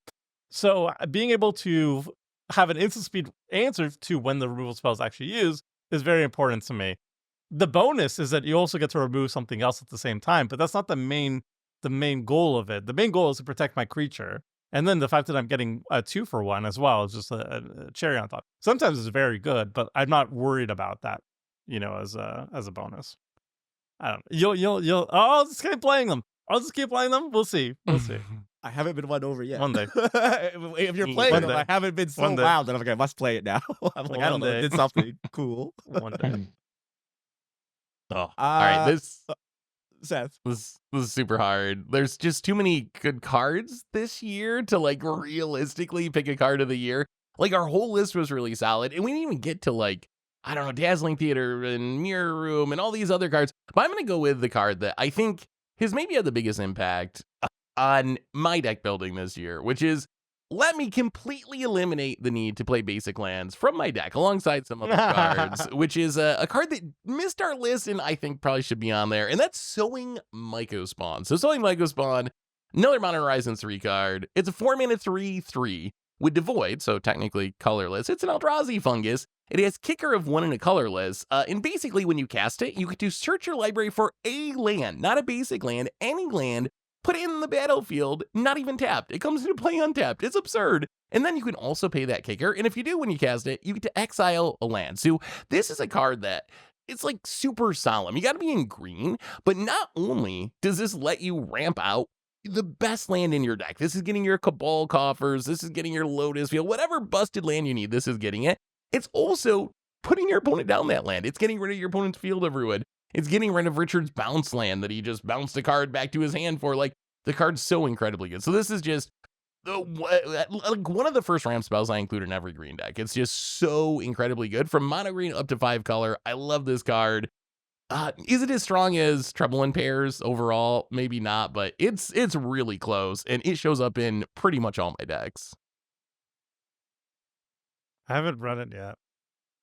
So being able to have an instant speed answer to when the removal spell is actually used is very important to me. The bonus is that you also get to remove something else at the same time, but that's not the main goal of it. The main goal is to protect my creature. And then the fact that I'm getting a 2-for-1 as well is just a cherry on top. Sometimes it's very good, but I'm not worried about that, as a bonus. I don't know. You'll I'll just keep playing them. We'll see. I haven't been won over yet. One day. If you're playing One them, day. I haven't been so One day. wild that I'm like, I must play it now. I'm like, I don't One know, day. it did something cool. One day. Oh, all right. This Seth. is super hard. There's just too many good cards this year to like realistically pick a card of the year. Like our whole list was really solid, and we didn't even get to like, I don't know, Dazzling Theater and Mirror Room and all these other cards. But I'm gonna go with the card that I think has maybe had the biggest impact on my deck building this year, which is let me completely eliminate the need to play basic lands from my deck alongside some other cards, which is a card that missed our list and I think probably should be on there, and that's Sowing Mycospawn. So Sowing Mycospawn, another Modern Horizons 3 card. It's a 4-mana 3/3 with Devoid, so technically colorless. It's an Eldrazi fungus. It has kicker of 1 and a colorless, and basically when you cast it, you get to search your library for a land, not a basic land, any land, put it in the battlefield, not even tapped. It comes into play untapped. It's absurd. And then you can also pay that kicker. And if you do when you cast it, you get to exile a land. So this is a card that it's like super solemn. You got to be in green, but not only does this let you ramp out the best land in your deck. This is getting your Kambal coffers. This is getting your Lotus Field. Whatever busted land you need, this is getting it. It's also putting your opponent down that land. It's getting rid of your opponent's Field of Ruin. It's getting rid of Richard's bounce land that he just bounced a card back to his hand for. Like, the card's so incredibly good. So this is just like one of the first ramp spells I include in every green deck. It's just so incredibly good. From mono green up to 5 color, I love this card. Is it as strong as Treble and Pairs overall? Maybe not, but it's really close, and it shows up in pretty much all my decks. I haven't run it yet.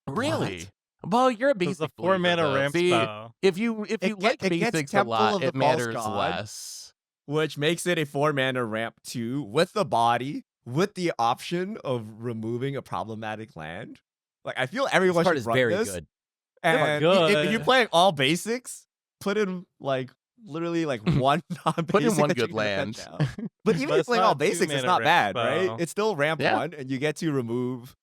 Really? Well, you're a It's basic a 4-mana believer, though. ramp See, spell. if you like it gets basics a Temple lot, of the it False matters God. less. Which makes it a 4-mana ramp 2 with the body, with the option of removing a problematic land. Like, I feel everyone This card should is run very this. good. And good. if you're playing all basics, put in like literally like one non-basic. Put in one that you good can land. defend down. But even But if you're it's playing not all basics, it's 2-mana not bad, ramp right? spell. It's still ramp Yeah. 1, and you get to remove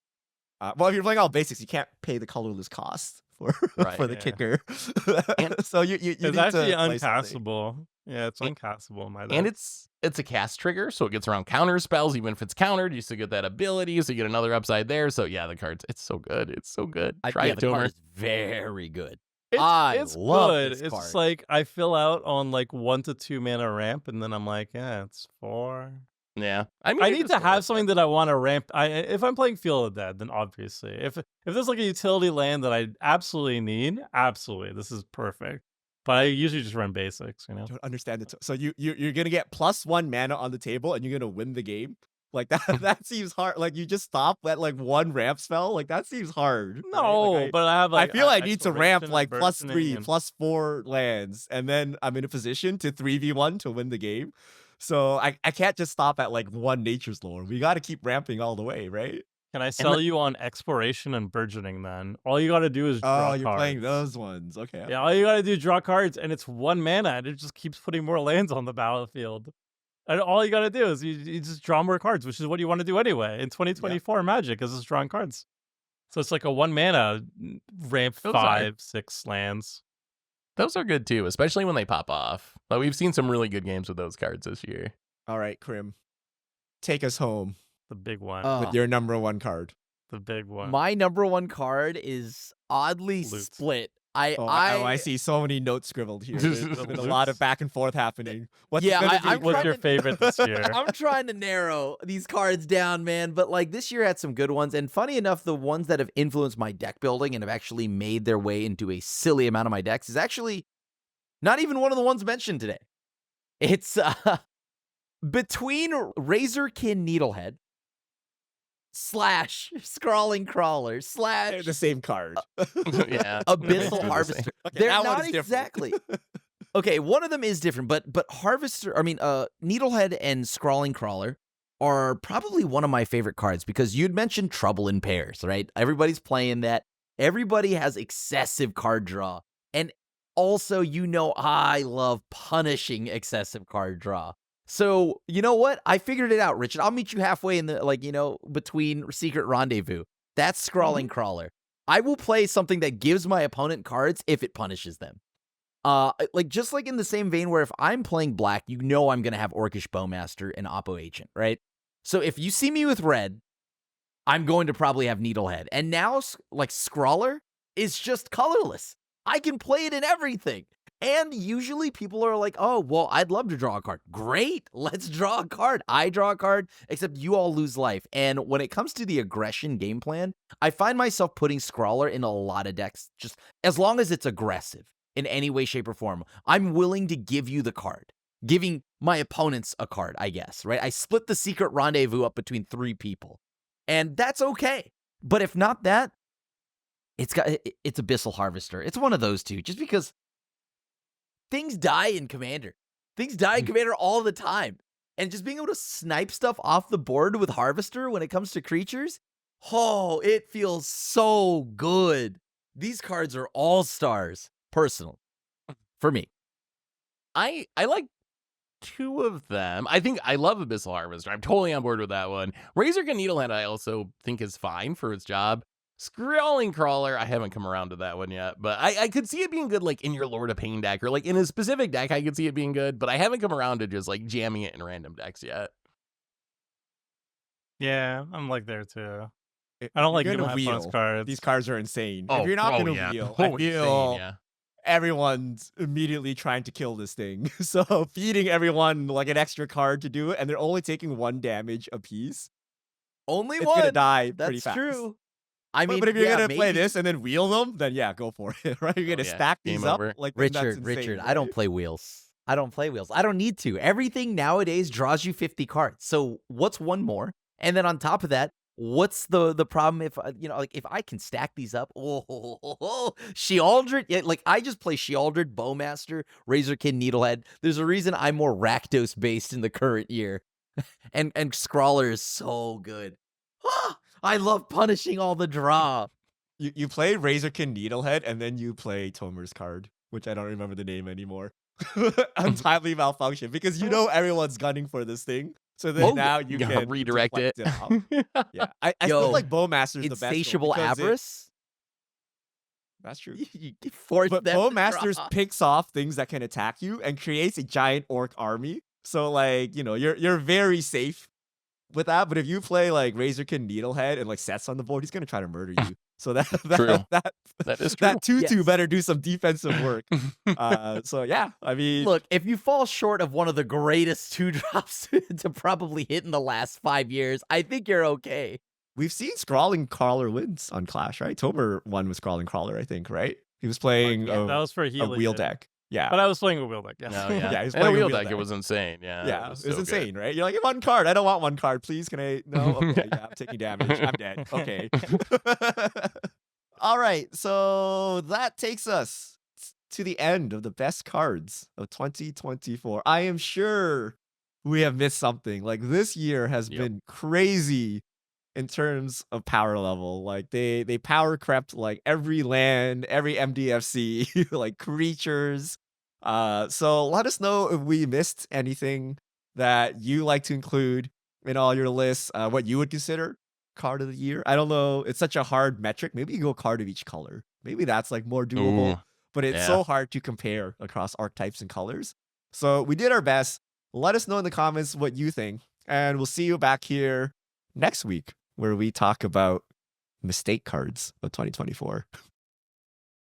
Well, if you're playing all basics, you can't pay the colorless cost for Right, for the yeah. kicker. And So you need It's to actually play something. uncastable. Yeah, it's And- uncastable in my And deck. it's a cast trigger, so it gets around counter spells. Even if it's countered, you still get that ability, so you get another upside there. So yeah, the cards, it's so good. It's so good. Try Yeah, it, the card Tomer. is very good. It's, I it's love good. this It's card. just like I fill out on like 1 to 2 mana ramp, and then I'm like, yeah, it's 4. Yeah, I mean, I it need is to still have worth something it. that I want to ramp. If I'm playing Field of Dead, then obviously, if there's like a utility land that I absolutely need, absolutely, this is perfect. But I usually just run basics, you know. Don't understand it. So you're gonna get +1 mana on the table, and you're gonna win the game. Like that that seems hard. Like you just stop at like 1 ramp spell. Like that seems hard. right? No, Like, but I have like I feel I need to ramp Exploration like and Burgeoning +3, and- +4 lands, and then I'm in a position to 3v1 to win the game. So I can't just stop at like 1 Nature's Lore. We got to keep ramping all the way, right? Can I sell you on Exploration and Burgeoning then? All you gotta do is Oh, draw you're cards. playing those ones. Okay. Yeah, all you gotta do is draw cards, and it's 1 mana, and it just keeps putting more lands on the battlefield. And all you gotta do is you just draw more cards, which is what you want to do anyway. In 2024, Magic is just drawing cards. So it's like a 1 mana ramp Those are- 5, 6 lands. Those are good too, especially when they pop off. Like, we've seen some really good games with those cards this year. All right, Krim. Take us home The big one. with your number 1 card. The big one. My number 1 card is oddly Loot. split. I see so many notes scribbled here. There's been a lot of back and forth happening. What's it Yeah, gonna be, I'm What's trying your to- favorite this year? I'm trying to narrow these cards down, man. But like this year had some good ones. And funny enough, the ones that have influenced my deck building and have actually made their way into a silly amount of my decks is actually not even one of the ones mentioned today. It's between Razorkin Needlehead / Scrawling Crawler / They're the same card. Yeah. Abyssal They're Harvester. the same. Okay, They're that one not is different. exactly. Okay, one of them is different, but Harvester, I mean, Needlehead and Scrawling Crawler are probably one of my favorite cards because you'd mentioned Trouble in Pairs, right? Everybody's playing that. Everybody has excessive card draw. And also, I love punishing excessive card draw. So, you know what? I figured it out, Richard. I'll meet you halfway in the, between Secret Rendezvous. That's Scrawling Crawler. I will play something that gives my opponent cards if it punishes them. Just like in the same vein where if I'm playing black, I'm going to have Orcish Bowmaster and Oppo Agent, right? So if you see me with red, I'm going to probably have Needlehead. And now, Scrawler is just colorless. I can play it in everything. And usually people are like, oh, well, I'd love to draw a card. Great, let's draw a card. I draw a card, except you all lose life. And when it comes to the aggression game plan, I find myself putting Scrawler in a lot of decks, just as long as it's aggressive in any way, shape, or form. I'm willing to give you the card, giving my opponents a card, I guess, right? I split the Secret Rendezvous up between 3 people, and that's okay. But if not that, it's Abyssal Harvester. It's one of those two, just because things die in Commander. Things die in Commander all the time. And just being able to snipe stuff off the board with Harvester when it comes to creatures, it feels so good. These cards are all-stars, personally, for me. I like 2 of them. I think I love Abyssal Harvester. I'm totally on board with that one. Razorkin Needlehead I also think is fine for its job. Scrawling Crawler, I haven't come around to that one yet, but I could see it being good like in your Lord of Pain deck or like in a specific deck I could see it being good, but I haven't come around to just like jamming it in random decks yet. Yeah, I'm like there too. If I don't like you're giving gonna my opponents wheel, cards. These cards are insane. If you're not gonna wheel, I insane, feel yeah. everyone's immediately trying to kill this thing. So feeding everyone like an extra card to do it, and they're only taking 1 damage a piece. Only It's one. gonna die pretty That's fast. true. I mean, but if you're gonna play maybe- this and then wheel them, then yeah, go for it. Right? You're gonna yeah, stack game these up over. like then that's Richard, insane, I don't right? play wheels. I don't need to. Everything nowadays draws you 50 cards. So what's one more? And then on top of that, what's the problem if if I can stack these up? Shealdred, I just play Shealdred, Bowmaster, Razorkin, Needlehead. There's a reason I'm more Rakdos based in the current year, and Scrawler is so good. I love punishing all the draw. You play Razorkin Needlehead and then you play Tomer's card, which I don't remember the name anymore. Untimely Malfunction, because everyone's gunning for this thing. So then now you can redirect deflect it. Out. Yeah, I Yo, still like Bowmaster's the best. Insatiable Avarice. That's true. You force But them to Bowmasters draw. picks off things that can attack you and creates a giant orc army. So like, you know, you're very safe with that. But if you play like Razorkin Needlehead and like sets on the board, he's gonna try to murder you. So True. That is true. that tutu Yes. better do some defensive work. So yeah, I mean, Look, if you fall short of one of the greatest 2-drops to probably hit in the last 5 years, I think you're okay. we've seen Scrawling Crawler wins on Clash, right? Tomer won with Scrawling Crawler, I think, right? He was playing Yeah, That was for a healing. wheel it. deck. Yeah. But I was playing a wheel deck. Yes. Oh, yeah. Yeah, he's and a playing wheel deck, it was insane. Yeah, Yeah, it it's was so insane, good. right? You're like, 1 card. I don't want 1 card. Please, can I? No, okay, yeah, I'm taking damage. I'm dead. Okay. All right, so that takes us to the end of the best cards of 2024. I am sure we have missed something. Like this year has Yep. been crazy in terms of power level. Like they power crept like every land, every MDFC, like creatures. So let us know if we missed anything that you like to include in all your lists, what you would consider card of the year. I don't know. It's such a hard metric. Maybe you go card of each color. Maybe that's like more doable, Ooh, but it's yeah. so hard to compare across archetypes and colors. So we did our best. Let us know in the comments what you think, and we'll see you back here next week where we talk about mistake cards of 2024.